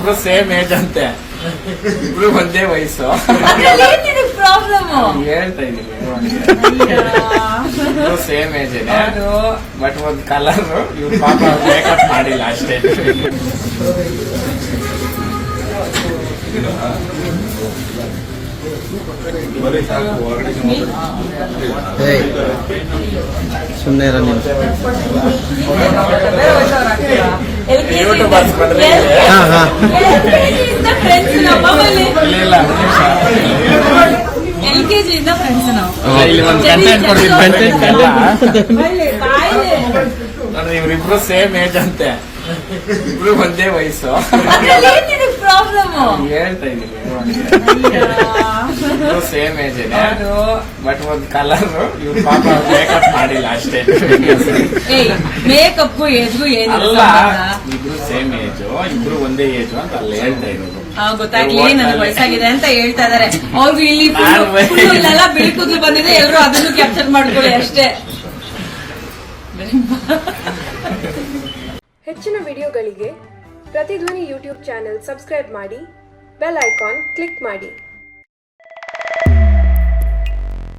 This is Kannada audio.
ಇಬ್ರು ಸೇಮ್ ಏಜ್ ಅಂತೆ, ಇಬ್ರು ಒಂದೇ ವಯಸ್ಸು. ಪ್ರಾಬ್ಲಮ್ ಹೇಳ್ತಾ ಇದೀನಿ, ಇಬ್ರು ಸೇಮ್ ಏಜ್ ಇದೆ, ಬಟ್ ಒಂದ್ ಕಲರ್ ಇವ್ರ ಪಾಪ ಮೇಕಪ್ ಮಾಡಿಲ್ಲ ಅಷ್ಟೇ. ಸುಮ್ಮನೆ ಇರೋ ನೀವು. ಯೂಟ್ಯೂಬರ್ಸ್ ಬಂದ್ರೆ LKG ಇಂದ ಫ್ರೆಂಡ್ಸ್ ನಾವು. ಇಲ್ಲಿ ಒಂದು ಕಂಟೆಂಟ್ ಕೊಡ್ತೀನಿ. ಇವ್ರಿಬ್ರು ಸೇಮ್ ಏಜ್ ಅಂತೆ, ಇಬ್ರು ಒಂದೇ ವಯಸ್ಸು. ಪ್ರಾಬ್ಲಮ್ ಹೇಳ್ತಾ ಇದೀನಿ, ಇಬ್ರು ಸೇಮ್ ಏಜ್ ಇದೆ, ಬಟ್ ಒಂದ್ ಕಲರ್ ಇವ್ರ ಪಾಪ ಮೇಕಪ್ ಮಾಡಿಲ್ಲ ಅಷ್ಟೇ. ಮೇಕಪ್ ಏಜ್ಗೂ ಅಲ್ಲ, ಇಬ್ರು ಸೇಮ್ ಏಜು, ಇಬ್ರು ಒಂದೇ ಏಜು ಅಂತ ಅಲ್ಲಿ ಹೇಳ್ತಾ ಇರೋದು. ಗೊತ್ತಾಗ್ಲಿ, ನನಗೆ ವಯಸ್ಸಾಗಿದೆ ಅಂತ ಹೇಳ್ತಾ ಇದಾರೆ. ಅವ್ರು ಇಲ್ಲಿ ಇಲ್ಲೆಲ್ಲ ಬಿಳಿ ಕೂದಲು ಬಂದಿದೆ, ಎಲ್ರು ಅದನ್ನು ಕ್ಯಾಪ್ಚರ್ ಮಾಡ್ಕೊಳ್ಳಿ ಅಷ್ಟೇ. ಹೆಚ್ಚಿನ ವಿಡಿಯೋಗಳಿಗೆ ಪ್ರತಿಧ್ವನಿ ಯೂಟ್ಯೂಬ್ ಚಾನೆಲ್ ಸಬ್ಸ್ಕ್ರೈಬ್ ಮಾಡಿ, ಬೆಲ್ ಐಕಾನ್ ಕ್ಲಿಕ್ ಮಾಡಿ.